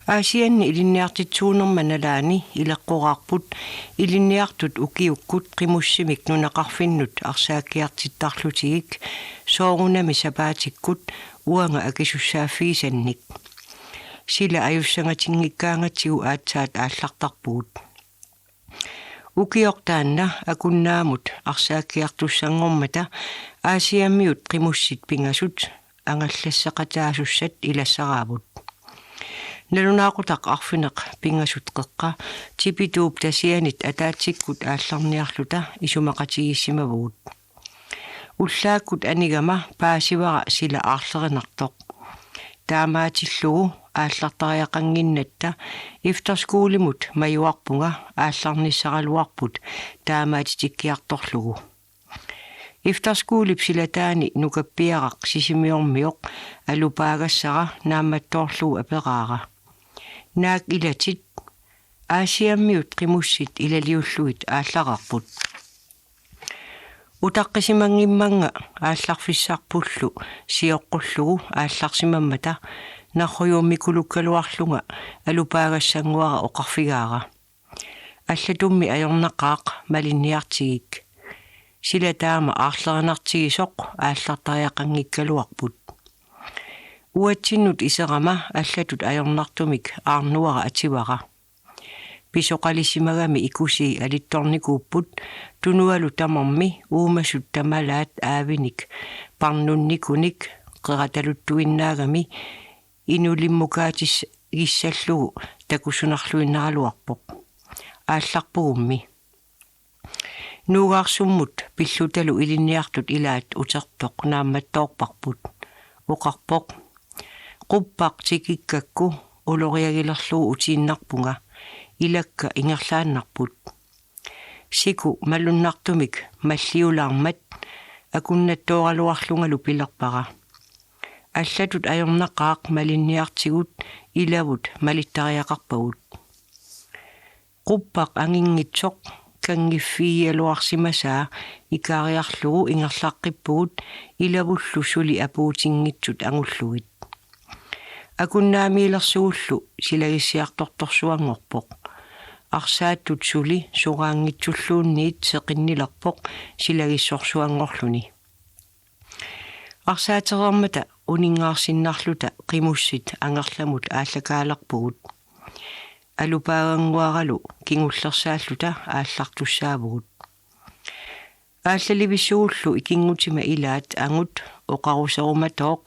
Aasianni ilinniartitsuunermanalaani ileqqoqarput ilinniartut ukiukkut qimussimik nunaqarfinnut arsaakiartittarlutigik soorunami sapaatikkut uanga akisussaafiisannik sila ajussangatiнгиккаангатсигу аатсаат ааллартарпугут ukiortaanna akunnaamut arsaakkiartussangormata aasiammiut qimussit pingasut angallassaqataasussat ilassaraavut nalunaaqutaq arfineq pingasut qeqqa tipituup tasianit ataatsikut aallarniarluta isumaqatigissimavugut ullaakkut anigama paasivara sila aarlerinartoq taamaatillugu aallartariaqanginnatta iftarskuulimut majuarpunga aallarnissaraluarput taamaatitikkiartorlugu iftarskuulip silataani nukappiaraq sisimiormioq alupaagassara naammattoorlugu apeqaara naak ilatit aasiammiut qimussit ilaliulluit aallararput utaqqisimangimmanga aallarfissarpullu sioqqullugu aallarsimammata narruyummikulukkаluарлунга алупаагассангуара оқарфигаара аллатумми ajornaqaaq малинниартигик силатаама аарлеринартигисоқ ааллартариақангиккалуарпут уатсиннут исерама аллатут ajornartumik аарнуара ативара писоқалисимагами икуси алитторникууппут тунуалу тамарми уумасут тамалаат аавиник парнунникуник қераталуттуиннаагами инулиммукаатис гиссаллугу такусунарлуиннаралуарпоқ аалларпугумми нуугаарсуммут пиллуталу илинниартут илаат утертоқ наамматтоорпарпут оқарпоқ қуппақ тикиккакку улориагилерлугу утииннарпунга илакка ингерлааннарпут сику малуннартумик маллиулаармат акуннаттооралуарлунгалу пилерпара аллатут ajornaqaaq малинниартигут илавут малиттариақарпагут quppaq angiнгitsoq кангиффииалуарсимасаа икаариарлугу ингерлааққиппугут илавуллу сули апуутингитсут ангуллугит акуннаамиилерсугуллу силагиссиарторторсуангорпоқ арсааттут сули сураангитсуллуунниит сеқиннилерпоқ силагиссорсуангорлуни арсаатерермата унингаарсиннарлута қимуссит ангерламут ааллакаалерпугут алупаагангуаралу кингуллерсааллута ааллартуссаавгут ааллаливиссугуллу икингутима илаат ангут оқарусеруматооқ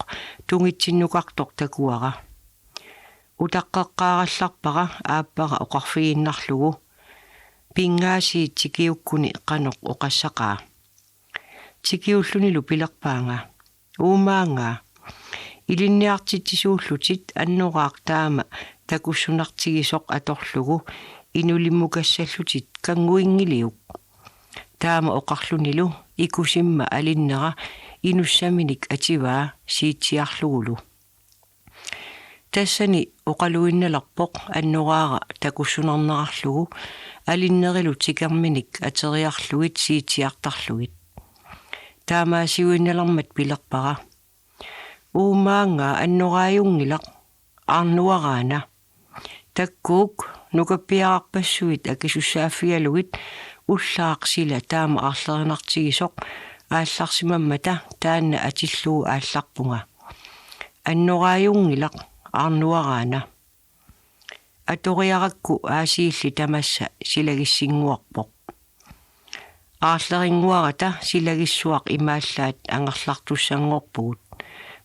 тунгитсиннукартоқ такуара утаққеққаралларпара ааппара оқарфигиннарлугу пингааси тикиуккуни қаноқ оқассақаа тикиуллунилу пилерпаанга уумаанга илинниартитсууллутит аннораақ таама такуссунартигисоқ аторлугу инулиммукассаллутит кангуингилиук таама оқарлунилу икусимма алиннера инуссаминик ативаа сиитсиарлугулу тассани оқалуинналерпоқ аннораара такуссунарнерарлугу алиннерилу тикерминик атериарлугит сиитсиартарлугит таамаасиуинналермат пилерпара уумаанга аннорааюнгилақ арнуараана таккуук нукаппиарарпассуит акисуссааффиалугит уллаақсила таама аарлеринартигисоқ аалларсимаммата таанна атиллуу аалларпунга аннорааюнгилақ арнуараана аториаракку аасиилли тамасса силагиссингуарпоқ аарлерингуарата силагиссуақ имааллаат ангерлартуссангорпугут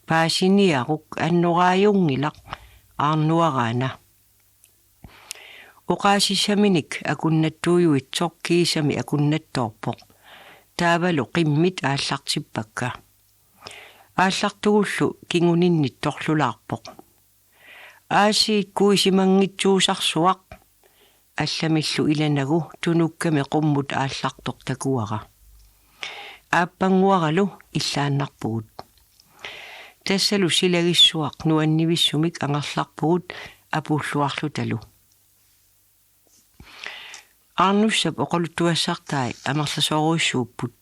паасиниарук аннорааюнгилақ арнуараана оқаасиссаминик акуннаттуйуитсоқ киисами акуннатторпоқ таавалу қиммит ааллартиппакка ааллартугуллу кингуниннит торлулаарпоқ ааси куисимангитсуусарсуақ алламиллу иланагу тунукками қуммут ааллартоқ такуара ааппангуаралу иллааннарпугут тассалу силагиссуақ нуаннивиссумик ангерларпугут апууллуарлуталу арнуссап оқалуттуассартаи амерласооруиссууппут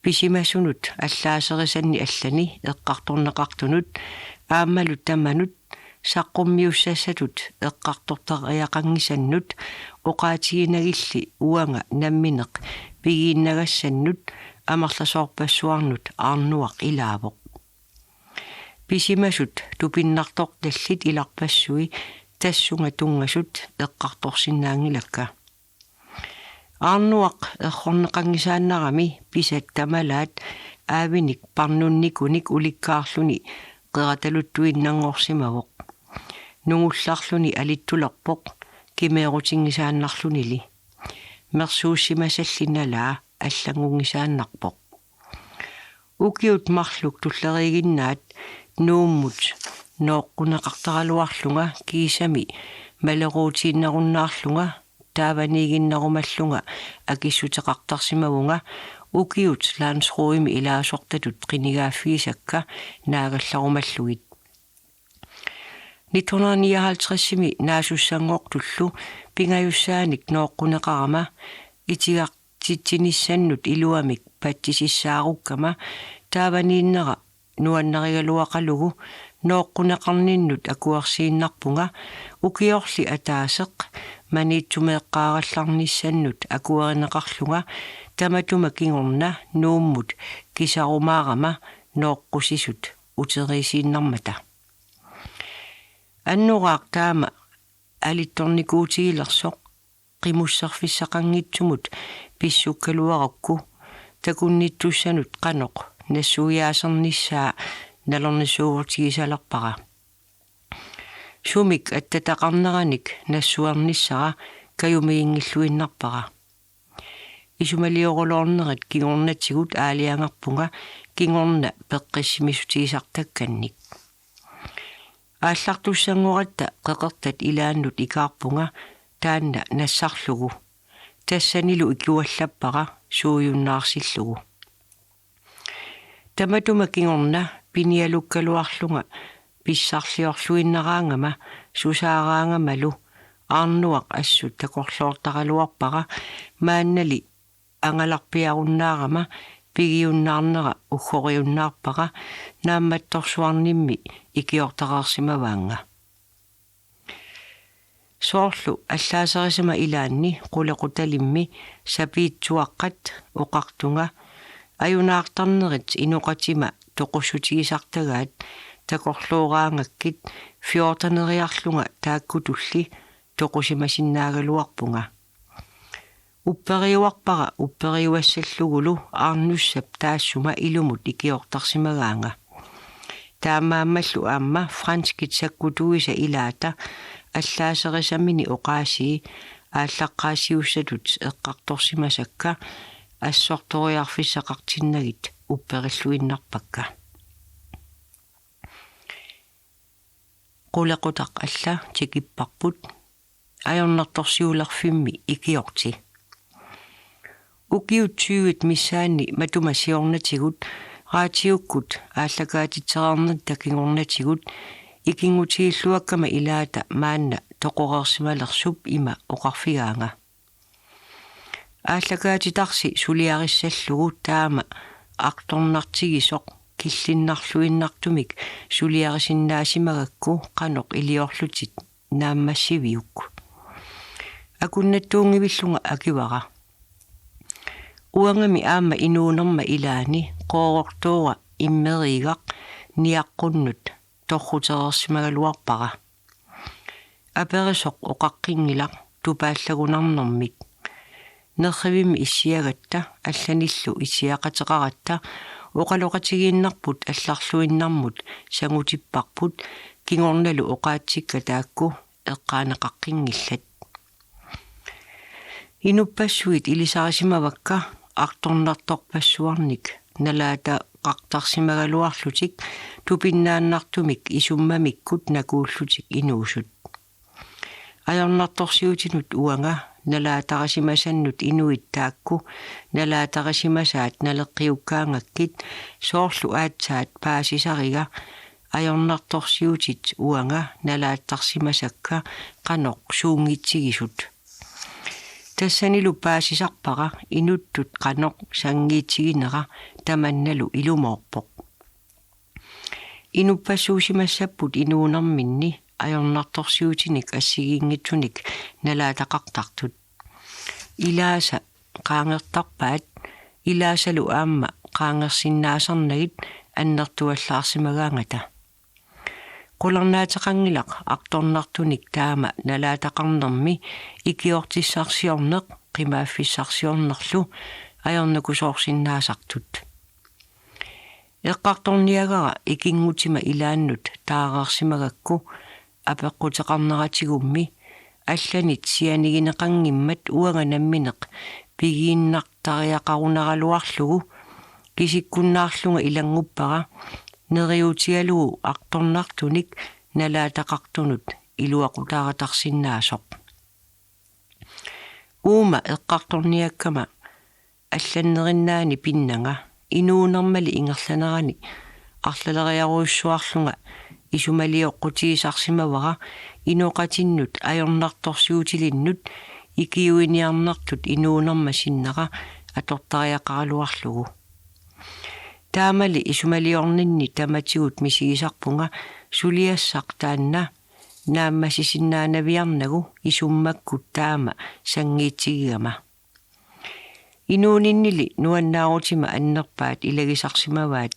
писимасунут аллаасерисанни аллани эққарторнеқартунут ааммалут таманут saqqummiussasatut eqqartortariaqangisannut oqaatiginagilli uanga nammineq pigiinnagassannut amarlasoorpassuarnut aarnuaq ilaavoq pisimasut tupinnartortallit ilarpassui tassunga tungasut eqqartorsinnaangilakka aarnuaq errorneqangisaannarami pisat tamalaat aavinik parnunnikunik ulikkaarluni qerataluttuinnangorsimavoq nungullarluni alittulerpoq kimeerutingisaannarlunili mersuussimassallinalaa аллангунгисааннарпоқ укиут марлук туллеригиннаат нууmmут ноққунеқартаралуарлунга кисами малеруутииннеруннаарлунга тааванигиннерумаллунга акиссутеқартарсимавунга укиут лаансруими илаасортатут қинигааффигисакка наагалларумаллугит 1959-ми наасуссангоортуллу пингаюссааник ноққунеқарама итигартитсиниссаннут илуамик паттисиссааруккама тааванииннера нуаннеригалуақалугу ноққунеқарниннут акуарсииннарпунга укиорли атаасеқ манииттумеэққаралларниссаннут акуаринеқарлунга таматума кингорна нууммут кисарумаарама ноққусисут утерисииннармата аннураақ таама алитторникуутигилерсоқ qimуссерфиссақангитсумут писсуккалуаракку такунниттуссанут qaноқ нассуяасерниссаа налорнисуувортигисалерпара сумик аттатақарнераник нассуарниссара каюмиингиллуиннарпара исумалиорулоорнерит кигорнатсигут аалиангарпунга кигорна пеққиссимисутигисартакканник ааллартуссангоратта қеқертат илааннут икаарпунга таанна нассарлугу тассанилу икуаллаппара сууюннаарсиллугу таматума кингорна пиниалуккалуарлунга писсарлиорлуиннераангама сусаараангамалу аарнуақ ассут такорлоортаралуарпара мааннали ангаларпиаруннаарама пигиуннаарнера уггориуннаарпара наамматторсуарнимми икиортараарсимаваанга соорлу аллаасерисама илаанни qulaqutalimmi sapiitsuaqqat oqartunga ajunaartarnerit inuqatima toqussutigisartagaat takorluuraangakkit 14neriarlunga taakkutulli toqusimasinnaaгаluarpunga upperiuarpara upperiuassallugulu aarnussap taassuma ilumut ikiortarsimagaanga taamaammallu aamma franskit sakkutuisa ilaata аллаасерисамини оqaasii ааллаққаасиуссатут эққарторсимасакка ассорториарфиссақартиннагит уппериллуиннарпакка qulaqutaq алла тикиппарпут ajornartorsiulerfimmi ikiorti ukiutsiuit missaani matumasiornatigut raatiukkut ааллакаатитсеқарнат такингорнатигут икингутигиллуаккама илаата маанна тоқорерсималерсуп има оқарфигаанга ааллакаатитарси сулиариссаллугу таама арторнартигисоқ киллиннарлуиннартумик сулиарисиннаасимагакку qaноқ илиорлутит нааммассивиукку акуннаттуунгивиллунга акивара уангами аама инуунерма илаани qoorortuura иммеригақ ниаққуннут торрутерерсимагалуарпара аперисоқ оқаққингилақ тупааллагунарнэрмик нерривими иссиагатта алланиллу исиақатеқаратта оқалоқатигииннарпут алларлуиннармут сангутиппарпут кингорналу оқаатсикка таакку эққаанеқаққингиллат инуппассуит илисарисимавакка арторнарторпассуарник налаата qaqtarsimaгаluarlutik tupinnaannartumik isummamikкут накууллутик инуусут ajornartorsiutinut uanga налаатарисимасаннут инуиттаакку налаатарисимасаат налеққиуккаангаkkit соорлу аатсаат паасисарига ajornartorsiutit uanga налааттарсимасакка qaноq suungitsигисут тассанилу паасисарпара инуттут qaноq сангиитсигинера таманналу илумоорпоқ инуппассуусимассаппут инуунэрминни ajornartorsiutinik assigingitsunik nalaataqartartut ilaasa qaangertarpaat ilaasalu aamma qaangersinnaasarnagit annertuallaarsimagaangata qulernaataqangilaq artornartunik taama nalaataqarnermi ikiortissarsiorneq qimaaffissarsiornerlu ajornakusoorsinnaasartut eqqartorniagara ikingutima ilaannut taaqarsimagakku apeqqutеқарнератигумми алланит сианигинеқангиммат уаганамминеқ пигииннартариақарунералуарлугу кисиккуннаарлунга илангуппара нериутигалугу арторнартуник налаатақартунут илуақутааратарсиннаасоқ уума эққарторниаккама алланнериннаани пиннага инуунермали ингерланерани арлалериаруйссуарлунга исумалиоққутигисарсимавара иноқатиннут ajornartorsiutilиnnут икиуиниарнартут инуунерма синнера атортариақаралуарлугу таамали исумалиорнинни таматигут мисигисарпунга сулиассақ таанна нааммасисиннаанавиарнагу исуммаккут таама сангиитсигигама инууниннили нуаннаарутима аннерпаат илагисарсимаваат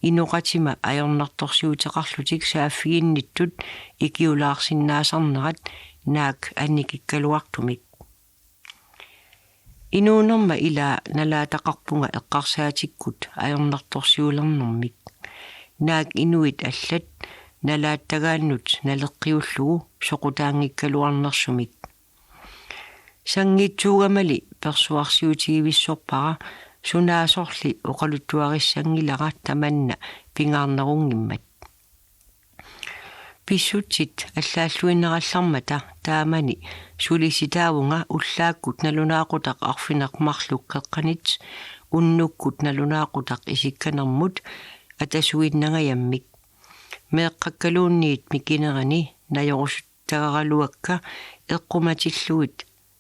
инуқатима ajornartorsiutеқарлутик сааффигинниттут икиулаарсиннаасарнерат наак анникиккалуартумик инуунерма ила налаатақарпунга эққарсаатиккут ajornartorsiulernermik наак инуит аллат налааттагааннут налеққиуллугу соқутаангиккалуарнерсумик сангитсуугамали персуарсиутигивиссорпара сунаасорли оқалуттуариссангилара таманна пингаарнерунгиммат писсутсит аллааллуиннераллармата таамани сулиситаавунга уллааккут налунаақутақ арфинеқмарлук қеққанит уннуккут налунаақутақ исикканермут атасуиннагаяммик меэққаккалуунниит микинерани наёрусуттагаралуакка эққуматиллуит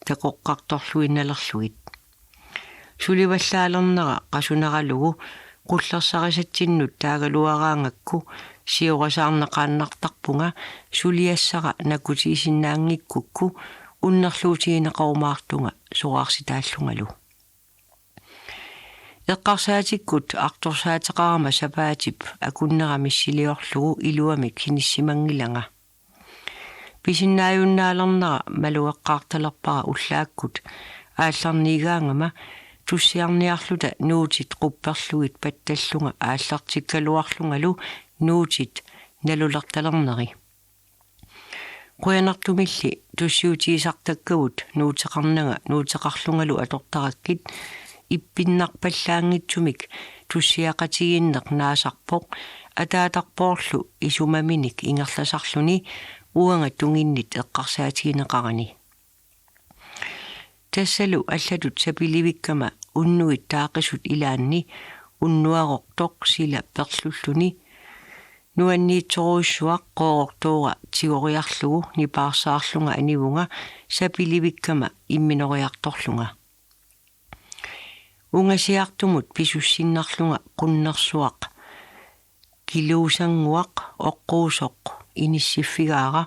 такоққарторлуинналерлугит суливаллаалернера қасунералугу qullersaqisattinnut taaгаluaraangakku siorasаарneqaannartarpunga suliassara nakutiisinnaangikkukku unnerluutigineqarumaartunga sorarsitaallungalu eqqarsaatikut artorsaateqarama sapaatip akunneramiссилиорлугу илуамик хинисsimangilanga писиннааюннаалернера малуэққаарталерпара уллааккут аалларнигаангама туссиарниарлута нуутит qupperluit патталлунга ааллартиккалуарлунгалу нуутит налулерталернери қуянартумилли туссиутигисартаккавут нуутеқарнага нуутеқарлунгалу атортараккит иппиннарпаллаангитсумик туссиақатигиннеқ наасарпоқ атаатарпоорлу исумаминик ингерласарлуни уанга тунгиннит эққарсаатигинеқарани тассалу аллатут сапиливиккама уннуит таақисут илаанни уннуарортоқ сила перлуллуни нуанниитсоруиссуақ қоорортуура тигориарлугу нипаарсаарлунга анивунга сапиливиккама имминориарторлунга унгасиартумут писуссиннарлунга qunnersuaq килуусангуақ оққуусоқ иниссиффигаара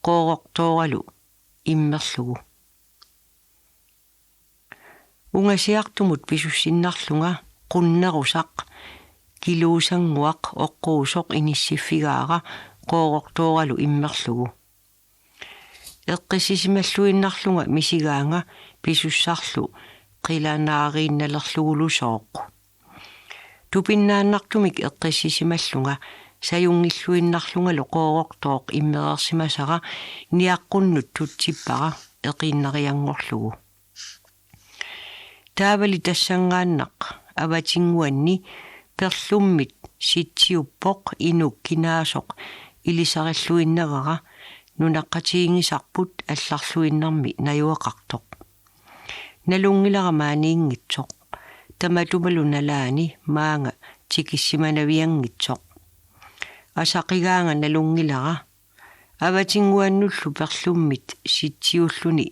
қоорортууралу иммерлугу унгасиартумут писуссиннарлунга qunnerusaq килуусангуақ оққуусоқ иниссиффигаара қоорортууралу иммерлугу эққиссисималлуиннарлунга мисигаанга писуссарлу qilanaariinnallerlugulusoq tupinnaannartumik eqqissisimallunga sajungilluinnarlungalu qoorortooq immerersimasara niaqqunnud tutsippara eqinneriangorlugu taavali tassangaannaq avatinguanni perlummit sitsiuppoq inukkinasoq ilisarelluinnerara nunaqqatiingisarput allarluinnermi najuaqartoq nalungilaramaaniingitsoq tamatumalu nalaani maanga tikissimanaviangitsoq asaqigaanga nalungilara avatinguannullu perlummit sitsiulluni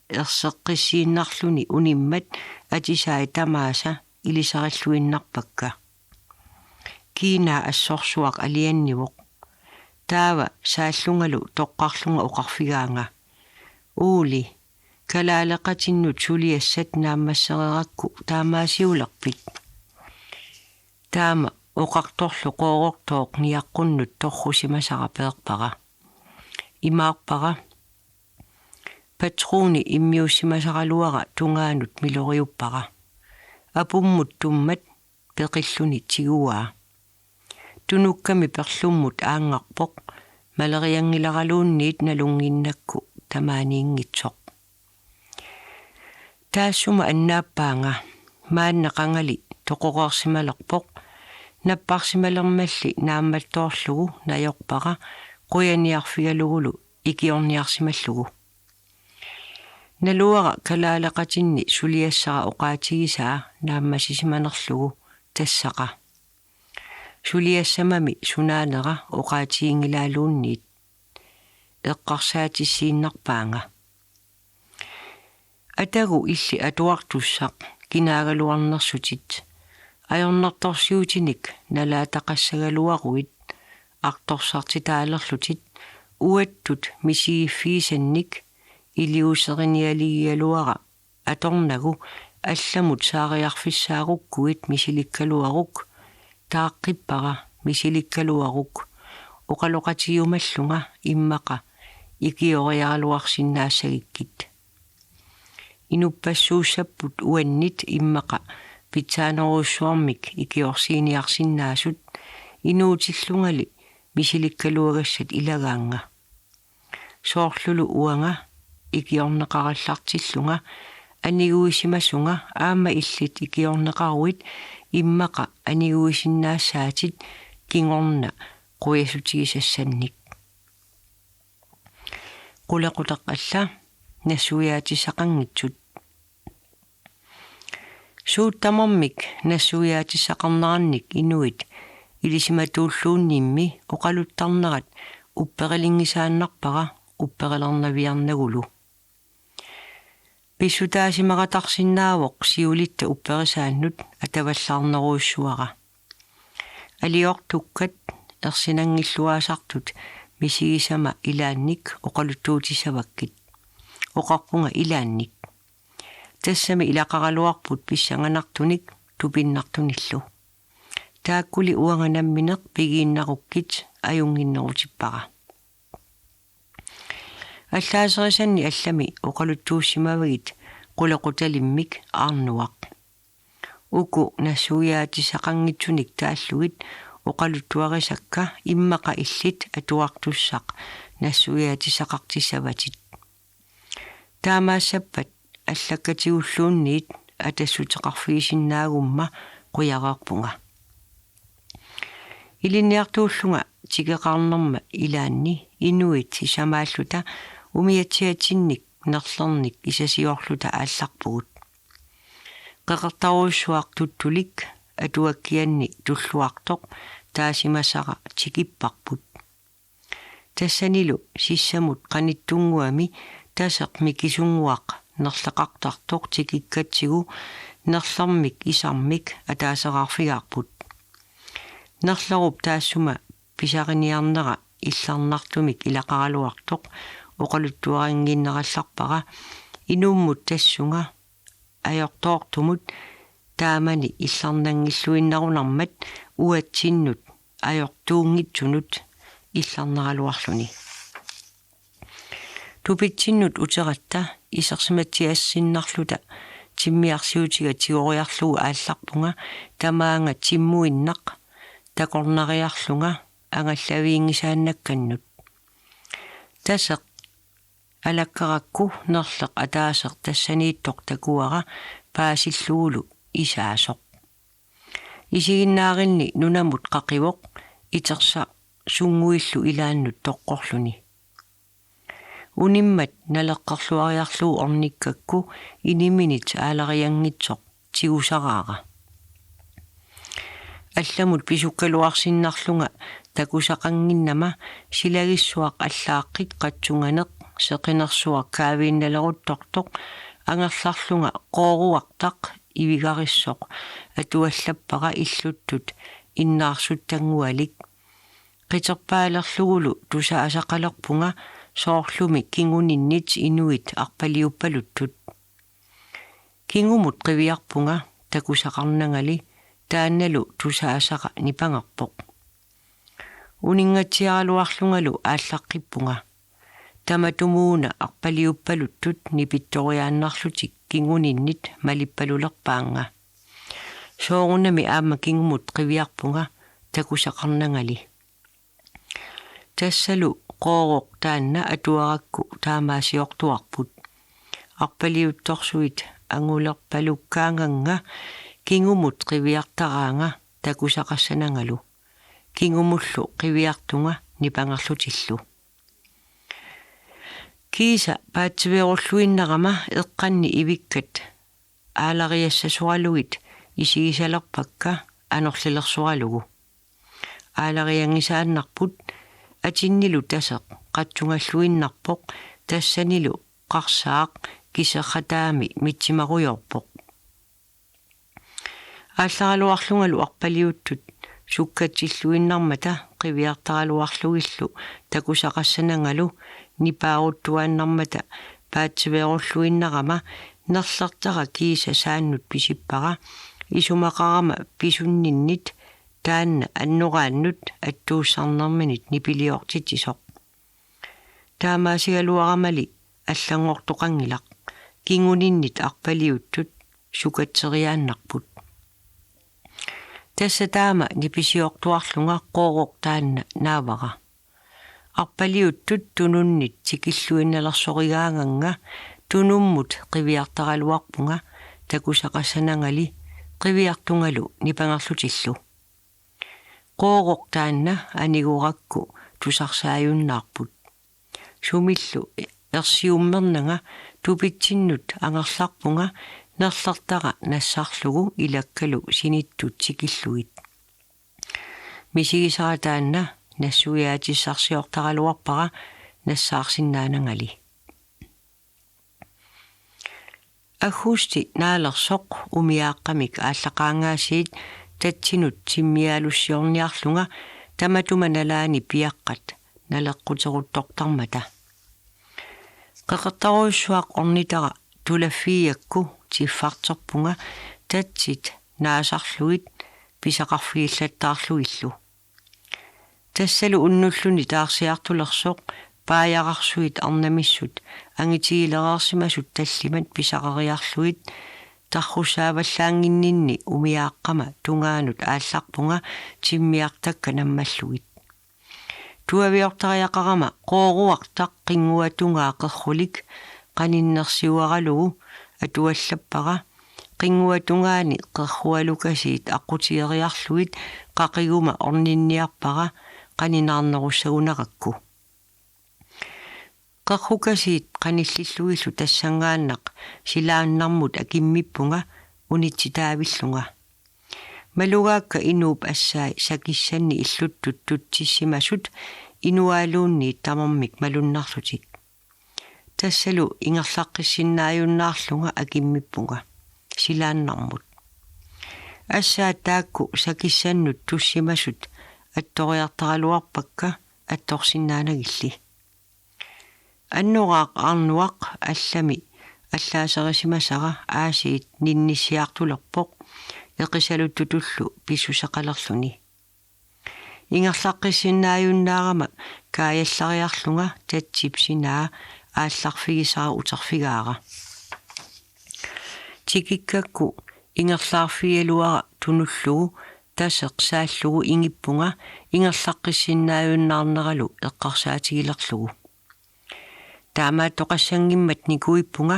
erseqqissiinnarluni unimmat atisaai tamaasa ilisarelluinnarpakka kiina assorsuaq aliannivoq Taava saallungalu toqqarlunga uqarfigaanga. Uuli kalaaleqatinnut suliassat naammassererakku taamaasiulerpit. Taama uqartorlu qoorortooq niaqqunnut torrusimasara peerpara. Imaarpara patruni immiussimasaraluara tungaanut miloriuppara. Apummut tummat peqilluni tiguaa. Tunukkami perlummut aangarpoq maleriangilaraluunniit nalunginnakku tamaaniingitsoq. Taassuma annaappaanga maannaqangali toqoqarsimalerpoq napparsimalermalli naammattoorlugu najorpara quyaniarfigalugulu ikiorniarsimallugu. Naluara kalaaleqatinni suliassara uqaatigisaa naammasisimanerlugu tassaqa. Suliassamami sunaanera uqaatiingilaaluunniit eqqarsaatissiinnarpaanga. Atagu illi atuartussaq kinaagaluarnersutit ajornertorsiutinik nalaataqassagaluaruit artorsartitaalerlutit uattut misigiffiisannik iliuserinialigialuara atornagu allamut saariarfissaarukkugit misilikkaluaruk taaqippara misilikkaluaruk uqaloqatiumallunga immaqa ikioriaraluarsinnaassagikit. Inupassuussapput uannit immaqa pitsaaneruussuarmik ikiorsiiniarsinnaasut inuutillungali misilikkaluagassat ilagaanga. Soorlulu uanga ikiorneqarallartillunga aniguisimasunga aama illit ikiorneqaruit immaqa aniguisinnaassaatit kingorna quyasutigisassannik. Qulaqutaqalla nassuiaatisaqanngitsut. Suuttamarmik nassuiaatisaqarnerannik inuit ilisimatuulluunniimmi oqaluttarnerat uppeqalingisaannarpara uppeqalernaviarnagulu. Pissutaasimaraqarsinnaavoq siulitta uppeqisaannut atavallarneruussuara. Aliortukkat ersinangilluaasartut misigisama ilaannik oqaluttuutisavakkit. Oqarpunga ilaannik. Tassami ilaqaraluarput pissanganartunik tupinnartunillu. Taakkuli uanganammineq pigiinnarukkit ajunginnerutippara. Allaaserissanni allami oqaluttuussimavagit qulaqutalimmik aarnuaq. Uku nassuiaatisaqanngitsunik taallugit oqaluttuarisakka immaqa illit atuartussaq nassuiaatisaqartissavatit. Taamaassappat allakkatigulluunniit atassutеқарфигисиннаагумма қуяраарпунга. Илинниартууллунга тигеқарнерма илаанни инуит исамааллута умиатсиатинник нерлерник исасиорлута аалларпугут. Қеқартаруссуартуттулик атуаккианни туллуартоқ таасимасара тикиппарпут. Тассанилу сиссамут қаниттунгуами тасеқ микисунгуақ нерлеқартартоқ тикиккатсигу нерлермик исармик атаасераарфигаарпут. Нерлеруп таассума писариниарнера илларнартумик илақаралуартоқ оқалуттуарингиннералларпара инууммут тассунга ajortoortumut taamani illarnangilluinnarunarmat uatsinnut ajortuungitsunut illarneraluarluni. Tupitsinnut uteratta isersimatsiassinnarluta timmiarsiutiga tigoriarlugu aallarpunga tamaanga timmuinnaq takornariarlunga angallaviingisaannakkannut. Taseq alakkarakku nerleq ataaseq tassaniittoq takuara paasilluulu isaasoq. Isiginnaarinni nunamut qaqivoq itersa sunguillu ilaannut toqqorluni. Unimmat naleqqarluariarlugu ornikkakku iniminit aalariangitsoq tigusaraara. Allamut pisukkaluarsinnarlunga takusaqanginnama silagissuaq allaaqqit qatsunganeq seqinersuaq kaaviinnaleruttortoq angerlarlunga qooruartaq ivigarissoq atuallappara illuttut innaarsuttangуалик qiterpaalerlugulu tusaasaqalerpunga soorlumi kinguninnit inuit arpaliuppaluttut kingumut qiviarpunga takusaqarnangali taannalu tusaasaqa nipangarpoq uningatsiaraluarlungalu aallaqqippunga tamatumuuna arpaliuppaluttut nipittoriaannarlutik kinguninnit malippalulerpaanga soorunami aamma kingumut qiviarpunga takusaqarnangali tassalu qooroq taanna atuarakku taamaasiortuarput arpaliuttorsuit angulerpalukkaanganga kingumut qiviartaraanga takusaqassanangalu kingumullu qiviartunga nipangarlutillu kiisa paatsiverulluinnarama eqqanni ivikkat aalariassasualugit isigisalerpakka anorlilersualugu aalariangisaannarput atinnilu taseq qatsungalluinnarpoq tassanilu qarsaaq kiserrataami mitsimarujorpoq аалларалуарлунгалу арпалиуттут суккатсиллуиннармата қивиартаралуарлугиллу такусақассанангалу нипааруттуааннармата паатсиверуллуиннарама нерлертара кииса сааннут писиппара исумақарама писунниннит таанна аннорааннут аттууссарнерминит нипилиортитисоқ таамаасигалуарамали аллангортоқангилақ кингуниннит арпалиуттут сукатсериааннарпут тассатаама ниписиортуарлунга қооруқ таанна наавара арпалиуттут тунуннит тикиллуинналерсоригаанганга тунуммут қивиартаралуарпунга такусақассанангали қивиартунгалу нипангарлутиллу қооруқ таанна анигуракку тусарсааюннаарпут сумиллу ерсиуммернага тупитсиннут ангерларпунга нерлертара нассаарлугу илаккалу синиттут сикиллуит мисигисаратаанна нассуяатиссарсиортаралуарпара нассаарсиннаанангали аггусти наалерсоқ умиааққамик ааллақаангаасиит татсинут симмиалуссиорниарлунга таматума налаани пиаққат налеққутеруттортармата қеқертаруйссуақ орнитара тулаффиакку тиффартерпунга татсит наасарлуит писақарфигиллаттаарлуиллу тассалу уннуллуни таарсиартулерсоқ пааяқарсуит арнамиссут ангитигилераарсимасут таллимат писақариарлуит таррусааваллаангиннинни умиааққама тунгаанут аалларпунга тиммиартакка наммаллугит туавиортариақарама қооруартақ қингуатунгаа қеррулик qaninnерсиуаралугу атуаллаппара qinguatungaani qerrualukasiit aqutieriarluit qaqiguma orninniarpara qaninаарnerussagунaqakku qerrukasiit qanillilluillu tassangaannaq silaannarmut akimmippunga unitsitaavillunga malugaakka inuup assaai sakissanni illuttut tutsissimasut inuaaluunni tamarmik malunnarlutik tassalu ingerlaqqissinnaajunnaarlunga akimmippunga silaannarmut ассаатаакку сакиссаннут туссимасут атториартаралуарпакка атторсиннаанагилли аннораақ арнуақ аллами аллаасерисимасара аасиит нинниссиартулерпоқ эқисалуттутуллу писсусақалерлуни ингерлаққиссиннаajunnaarama кааяллариарлунга татсипсинаа аалларфигисара утерфигаара тикиккакку ингерлаарфигалуара тунуллугу тасеқ сааллугу ингиппунга ингерлаққиссиннаajunnaarнералу эққарсаатигилерлугу таамааттоқассангиммат никуиппунга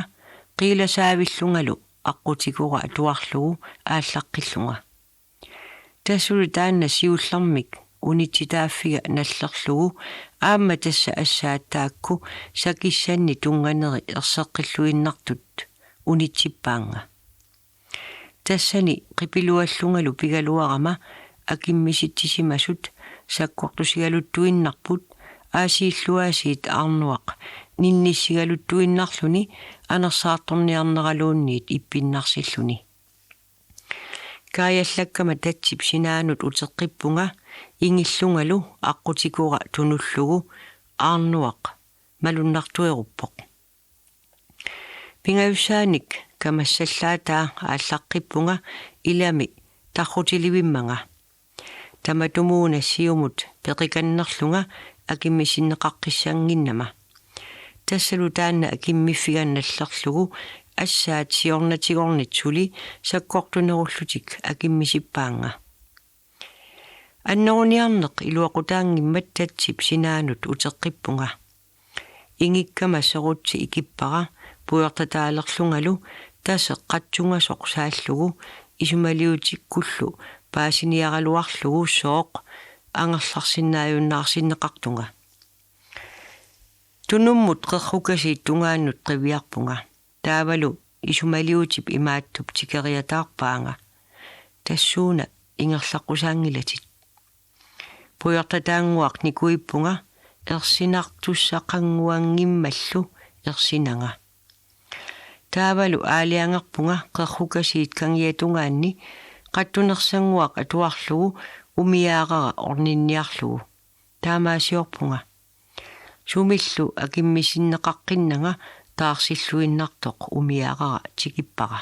қииласаавиллунгалу аққутикура туарлугу ааллаққиллунга тассулу таанна сиуллэрмик унитситааффига наллерлугу аама тасса ассааттаакку сакиссанни тунганери ерсеққиллуиннартут унитсиппаанга тассани қипилуаллунгалу пигалуарама акиммиситсисимасут саккортусигалуттуиннарпут аасииллуаасиит аарнуақ нинниссигалуттуиннарлуни анерсаарторниарнералуунниит иппиннарсиллуни кааяллаккама татсип синаанут утеққиппунга ингиллунгалу аққутикура тунуллугу аарнуақ малуннартуеруппоқ пингавсааник камассаллаатаа ааллаққиппунга илами таррутиливиммага таматумууна сиумут пеқиканнерлунга акиммисиннеқаққиссаангиннама тассалу таанна акиммиффиганналлерлугу ассаат сиорнатигорнитсули саккортунеруллутик акиммисиппаанга аннеруниарнеқ илуақутаангиммат татсип синаанут утеққиппунга ингиккама серутси икиппара пуйортатаалерлунгалу тасеққатсунгасоқ сааллугу исумалиутиккуллу паасиниаралуарлугу сооқ ангерларсиннааюннаарсиннеқартунга тунуммут қеррукасиит тунгааннут қивиарпунга таавалу исумалиутип имааттуп тикериатаарпаанга тассууна ингерлаққусаангилатит пуйортатаангуақ никуиппунга ерсинартуссақангуангиммаллу ерсинага таавалу аалиангерпунга қеррукасиит кангиатунгаанни қаттунерсангуақ атуарлугу умиаарара орнинниарлугу таамаасиорпунга сумиллу акиммисиннеқаққиннага таарсиллуиннартоқ умиаарара тикиппара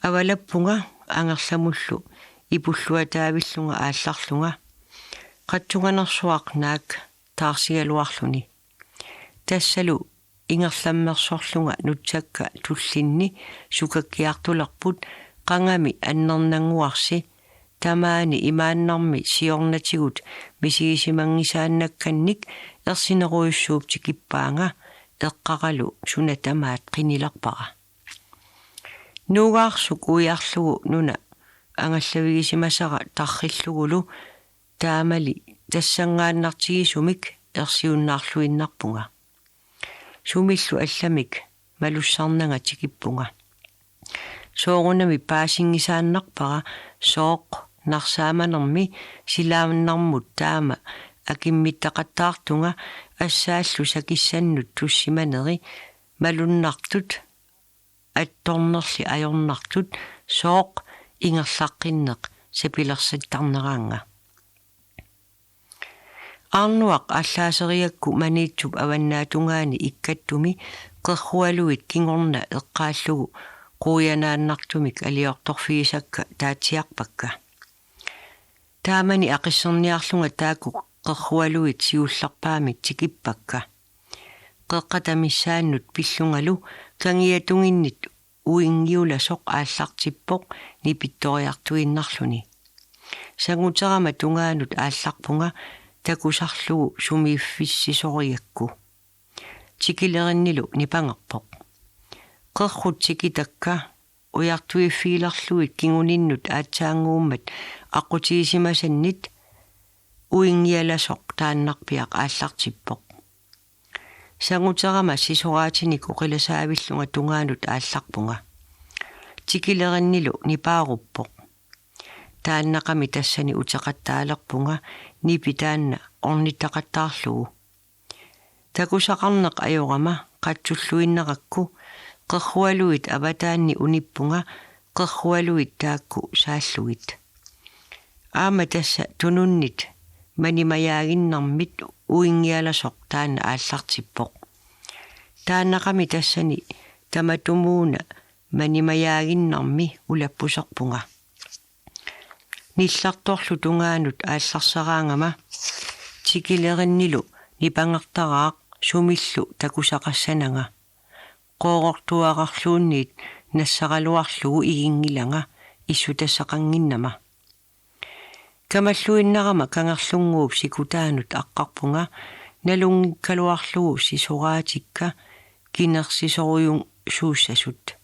авалаппунга ангерламуллу ипуллуатаавиллунга аалларлунга qattunganersuaq naak taarsigaluarluni тассалу ингерламмерсорлунга нутсакка туллинни сукаккиартулерпут qangami аннернангуарси тамаани имааннарми сиорнатигут мисигисимангисааннакканник ерсинеруйуссууп тикиппаанга эққаралу суна тамаат qinilерпара нугаарсук уиарлугу нуна ангаллавигисимасара тарриллугулу таамали тассангааннартигисумик ерсиуннаарлуиннарпунга сумиллу алламик малуссарнага тикиппунга соорунами паасингисааннарпара сооқ нарсааманерми силаамнармут таама акиммиттақаттаартунга ассааллу сакиссаннут туссиманери малуннартут атторнерли ajornartut сооқ ингерлаққиннеқ сапилерсаттарнераанга арнуақ аллаасериакку маниитсуп аваннаатунгаани иккаттуми қерруалуит кингорна эққааллугу қуянааннартумик алиорторфигисакка таатсиарпакка таамани ақиссерниарлунга таакку қерруалуит сиуллерпаамик тикиппакка қеққатамиссааннут пиллунгалу кангиатунгиннит уингиуласоқ ааллартиппоқ нипитториартуиннарлуни сангутерама тунгаанут аалларпунга такусарлугу сумииффиссисориакку тикилериннилу нипангерпоқ қеррут тикитакка уяртуиффиилерлуит кингуниннут аатсаангууммат аққутигисимасаннит уингиаласоқ тааннарпиақ ааллартиппоқ сангутерама сисораатинику қиласаавиллунга тунгаанут аалларпунга тикилериннилу нипааруппоқ тааннақами тассани утеқаттаалерпунга нипитаанна орниттақаттаарлугу такусақарнеқ ajorama қатсуллуиннеракку қерруалуит аватаанни униппунга қерруалуит таакку сааллугит аама тасса тунуннит манимаяагиннармит уингиаласоқ таанна ааллартиппоқ тааннақами тассани таматумууна манимаяагиннарми улаппусерпунга нилларторлу тунгаанут аалларсараангама тикилериннилу нипангертараақ сумиллу такусақассанага qoorortuaqarluunniit нассаралуарлугу игингилага иссутассақангиннама камаллуиннарама кангерлунгууп сикутаанут аққарпунга налунгиккалуарлугу сисораатикка кинерсисоруйун сууссасут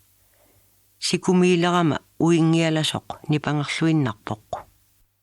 сикумиилерама уингиаласоқ нипангерлуиннарпоқ